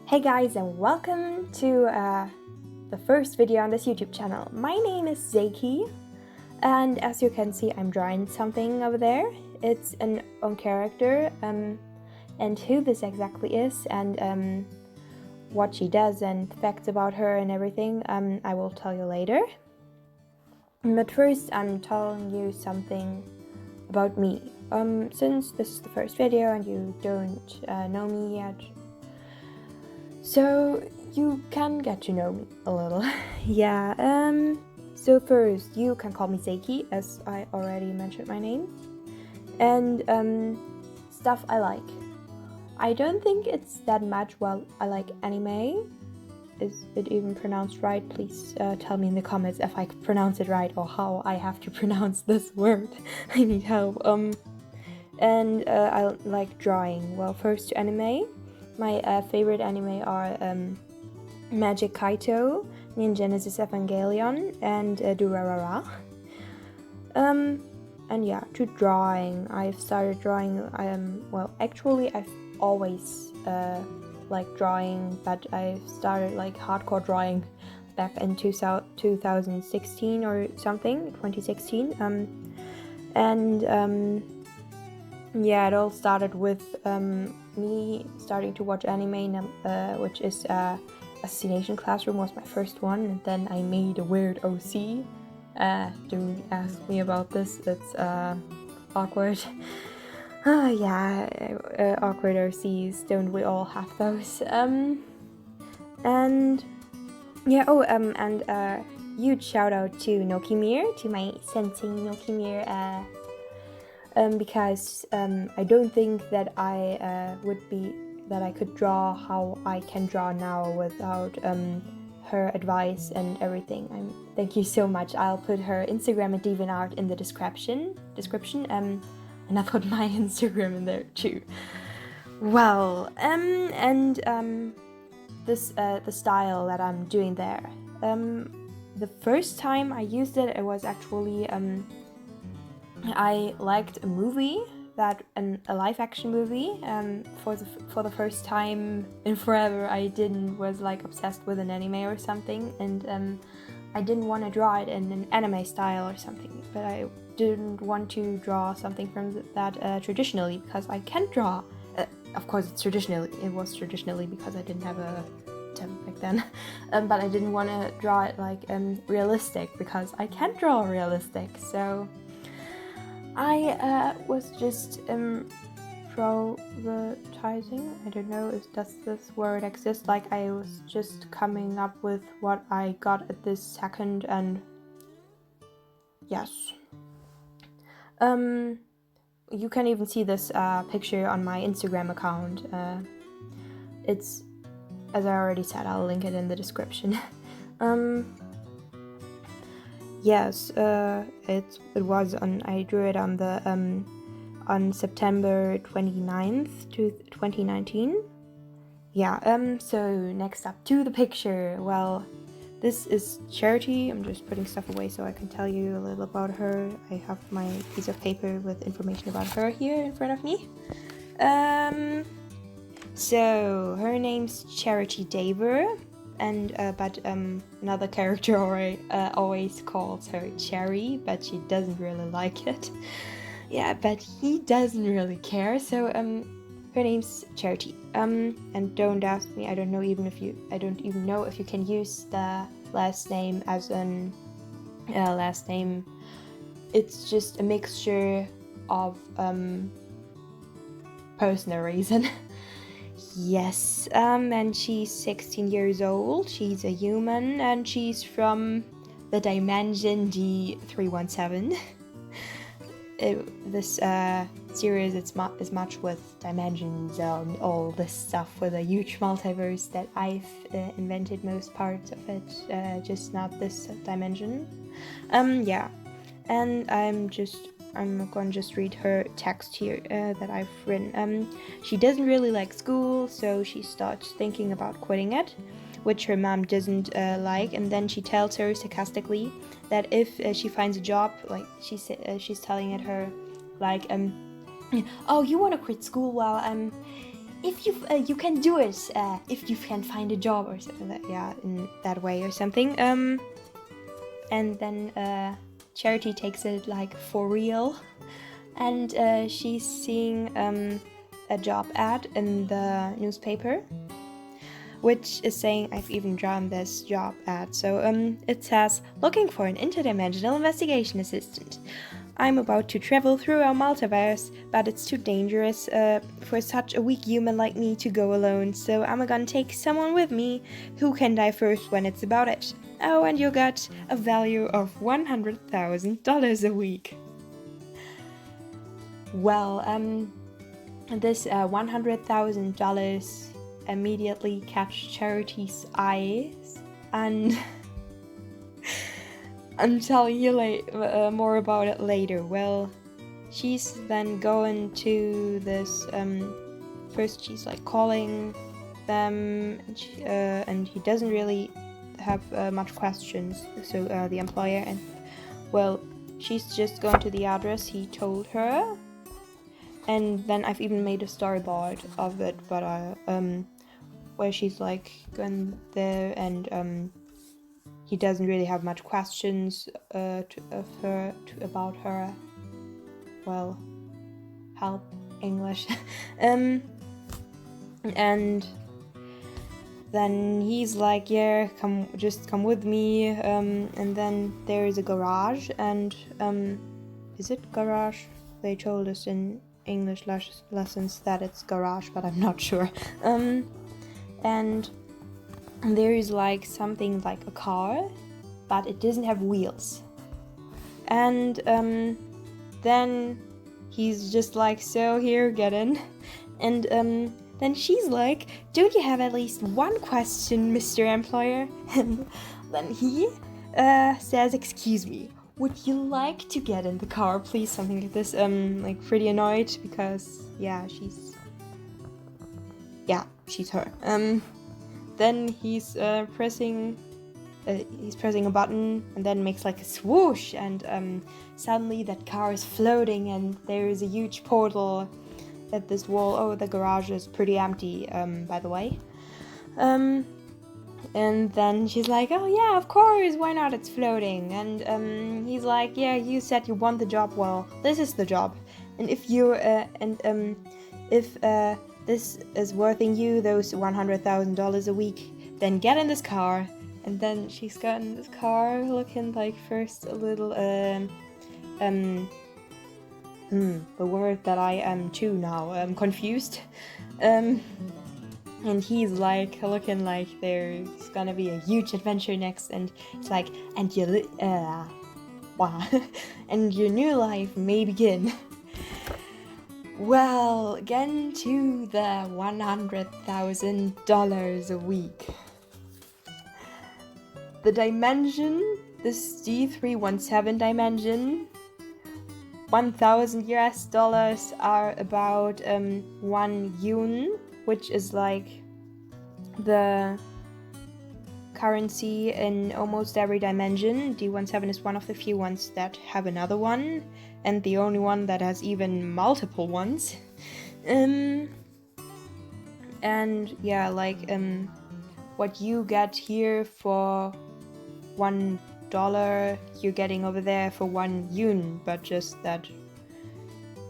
Hey guys, and welcome to the first video on this YouTube channel. My name is Zeykee, and as you can see, I'm drawing something over there. It's an own character, and who this exactly is, and what she does, and facts about her and everything, I will tell you later. But first, I'm telling you something about me. Since this is the first video and you don't know me yet, so you can get to know me a little. Yeah, so first, you can call me Zeykee, as I already mentioned my name. And stuff I like. I don't think it's that much. Well, I like anime. Is it even pronounced right? Please tell me in the comments if I pronounce it right or how I have to pronounce this word. I need help. And I like drawing. Well, first to anime. My favorite anime are Magic Kaito, Neon Genesis Evangelion, and Durarara. And yeah, to drawing. I've started drawing. Well, actually, I've always liked drawing, but I started like hardcore drawing back in 2016 or something, 2016. Yeah, it all started with me starting to watch anime, which is Assassination Classroom was my first one, and then I made a weird OC. Don't ask me about this, it's awkward. Yeah, awkward OCs, don't we all have those? And yeah, huge shout out to Noqimir, to my sensei Noqimir, because I don't think that I could draw how I can draw now without her advice and everything. Thank you so much. I'll put her Instagram and DeviantArt in the description, and I put my Instagram in there too. Well, the style that I'm doing there. The first time I used it, it was actually I liked a movie, a live action movie. For the first time in forever, I was like obsessed with an anime or something, and I didn't want to draw it in an anime style or something, but I didn't want to draw something from that traditionally, because I can't draw. Of course, it was traditionally because I didn't have a tablet back then, but I didn't want to draw it like realistic, because I can't draw realistic. So I was just improvising. I don't know if does this word exist. Like, I was just coming up with what I got at this second, and yes. You can even see this picture on my Instagram account. It's, as I already said, I'll link it in the description. Yes, it was on. I drew it on the on September 29th, 2019. Yeah. So next up to the picture. Well, this is Charity. I'm just putting stuff away so I can tell you a little about her. I have my piece of paper with information about her here in front of me. So her name's Charity Daver. But another character always calls her Cherry, but she doesn't really like it. Yeah, but he doesn't really care. So her name's Charity. And don't ask me. I don't even know if you can use the last name as an last name. It's just a mixture of personal reason. Yes, and she's 16 years old, she's a human, and she's from the dimension D317. This series is much with dimensions and all this stuff with a huge multiverse that I've invented most parts of it, just not this dimension. Yeah, and I'm going to just read her text here that I've written. She doesn't really like school, so she starts thinking about quitting it, which her mom doesn't like, and then she tells her sarcastically that if she finds a job, like she's telling it her, like, oh, you want to quit school? Well, if you can do it, if you can find a job or something like that, in that way or something. And then Charity takes it like for real, and she's seeing a job ad in the newspaper, which is saying, I've even drawn this job ad. So it says, looking for an interdimensional investigation assistant. I'm about to travel through our multiverse, but it's too dangerous for such a weak human like me to go alone, so I'm gonna take someone with me who can die first when it's about it. Oh, and you got a value of $100,000 a week. Well, this $100,000 immediately catch Charity's eyes, and I'm telling you more about it later. Well, she's then going to this, first she's like calling them, and he doesn't really have much questions, so the employer, and well, she's just going to the address he told her, and then I've even made a storyboard of it, but where she's like going there, and he doesn't really have much questions about her. Well, help English. And then he's like, yeah, come with me. And then there is a garage, and is it garage? They told us in English lessons that it's garage, but I'm not sure. And there is like something like a car, but it doesn't have wheels. And then he's just like, so here, get in. And then she's like, don't you have at least one question, Mr. Employer? And then he says, excuse me, would you like to get in the car, please? Something like this. Like pretty annoyed because, yeah, she's her. Then he's pressing a button, and then makes like a swoosh, and suddenly that car is floating, and there is a huge portal at this wall. Oh, the garage is pretty empty, by the way. And then she's like, oh yeah, of course, why not, it's floating. And he's like, yeah, you said you want the job, well, this is the job. And if you if this is worthing you those $100,000 a week, then get in this car. And then she's got in this car, looking like first a little the word that I am too now, confused. And he's like looking like there's gonna be a huge adventure next, and it's like, and wow, and your new life may begin. Well, again to the $100,000 a week. The dimension, this D317 dimension, 1,000 US dollars are about 1 yuan, which is like the currency in almost every dimension. D17 is one of the few ones that have another one, and the only one that has even multiple ones. And yeah, like what you get here for $1, you're getting over there for 1 yuan, but just that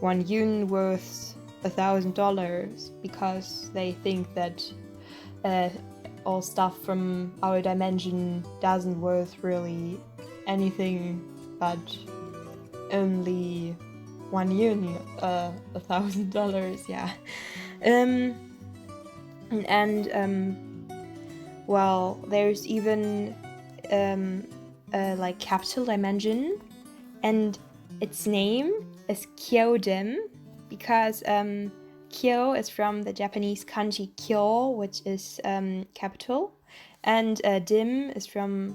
1 yuan worth $1,000, because they think that all stuff from our dimension doesn't worth really anything, but only 1 yuan, $1,000, yeah. Well, there's even like capital dimension, and its name is Kyodem, because Kyo is from the Japanese kanji Kyo, which is capital, and dim is from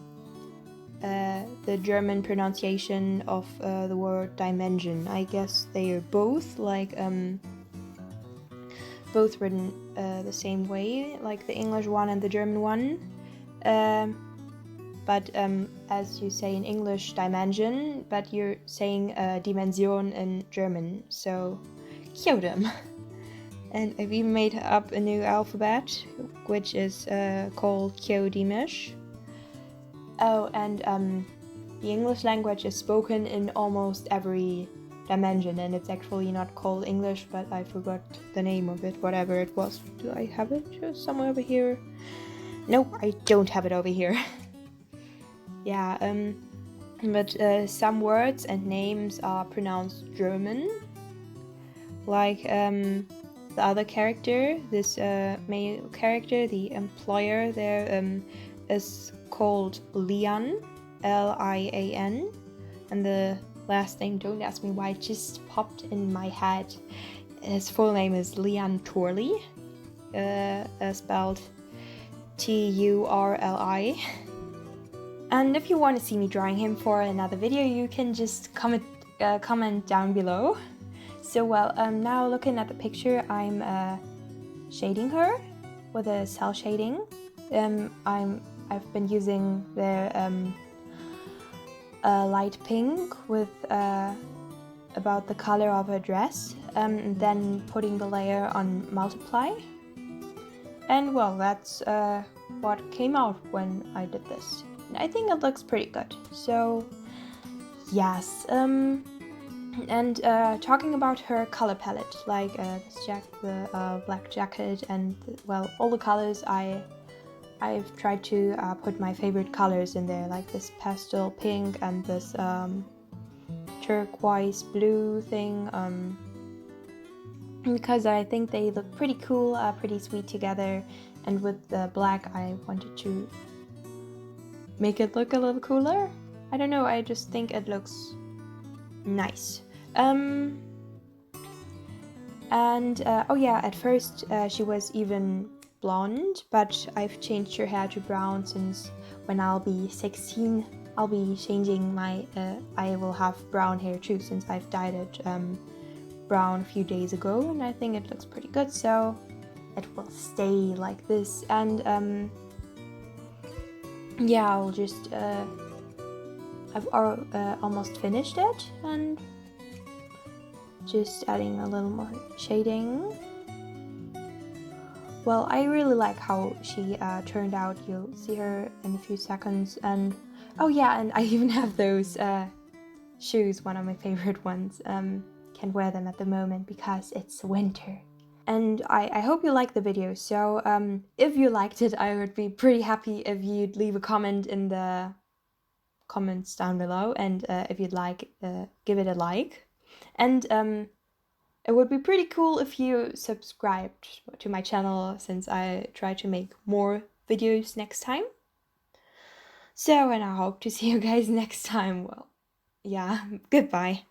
the German pronunciation of the word dimension. I guess they are both like both written the same way, like the English one and the German one. But as you say in English, dimension, but you're saying Dimension in German, so Kyodem. And I've even made up a new alphabet, which is called Kyodimish. Oh, and the English language is spoken in almost every dimension, and it's actually not called English, but I forgot the name of it, whatever it was. Do I have it somewhere over here? Nope, I don't have it over here. Yeah, but some words and names are pronounced German. Like the other character, this male character, the employer there, is called Lian, Lian, and the last name, don't ask me why, it just popped in my head. His full name is Lian Turli, spelled Turli. And if you want to see me drawing him for another video, you can just comment down below. So well, now looking at the picture, I'm shading her with a cell shading. I've been using the light pink with about the color of her dress, and then putting the layer on multiply. And well, that's what came out when I did this. And I think it looks pretty good. So yes, and talking about her color palette, like the black jacket, and well, all the colors, I've tried to put my favorite colors in there, like this pastel pink and this turquoise blue thing, because I think they look pretty cool, pretty sweet together. And with the black, I wanted to make it look a little cooler. I don't know, I just think it looks nice. And oh yeah, at first she was even blonde, but I've changed her hair to brown, since when I'll be 16 I'll be changing my I will have brown hair too, since I've dyed it brown a few days ago, and I think it looks pretty good, so it will stay like this. And yeah, I'll just I've almost finished it, and just adding a little more shading. Well, I really like how she turned out. You'll see her in a few seconds. And oh yeah, and I even have those shoes, one of my favorite ones. Can wear them at the moment because it's winter. And I hope you liked the video. So if you liked it, I would be pretty happy if you'd leave a comment in the comments down below, and if you'd like, give it a like. And it would be pretty cool if you subscribed to my channel, since I try to make more videos next time. So, and I hope to see you guys next time. Well, yeah, goodbye.